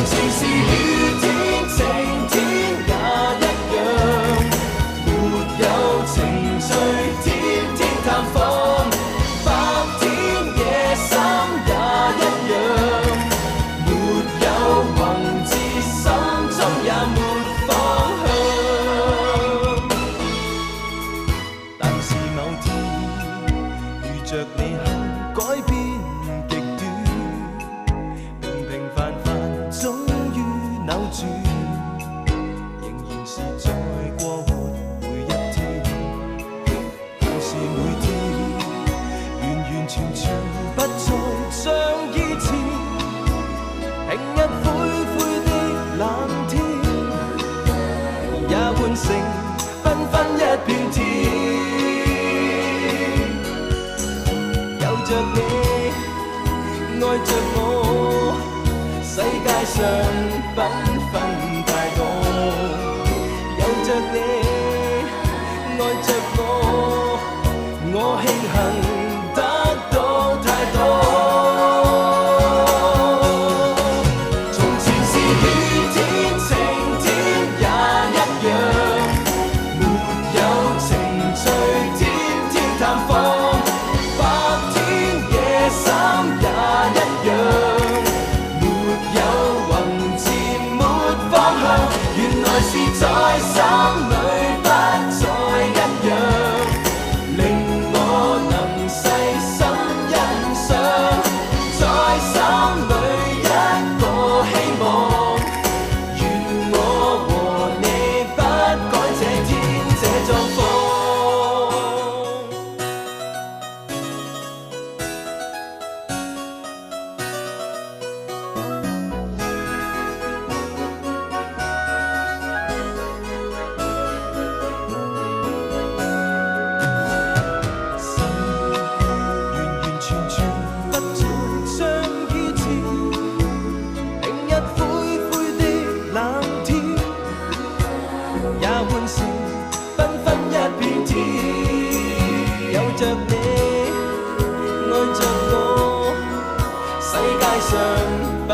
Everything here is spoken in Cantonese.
前是雨天晴天也一樣，沒有情緒天天探訪，白天夜深也一樣，沒有宏志心中也沒方向。但是某天遇着你後改變極短，平平凡凡終於扭轉，仍然是在過活每一天，但是每天完完全全不再像以前，平日灰灰的冷天，也換成繽紛一片天。有着你，愛着我，世界上繽紛太多。有着你，愛着我慶幸得到太多。從前是雨天晴天也一樣，沒有情緒天天探訪，白天夜深也一樣，沒有宏志沒方向，原來是在心裏不再一樣，令我能細心欣賞，在心裏一個希望，願我和你不改這天這狀況。完完全全不再像以前，平日灰灰的冷天，也換成繽紛一片天。有着你，愛着我，世界上繽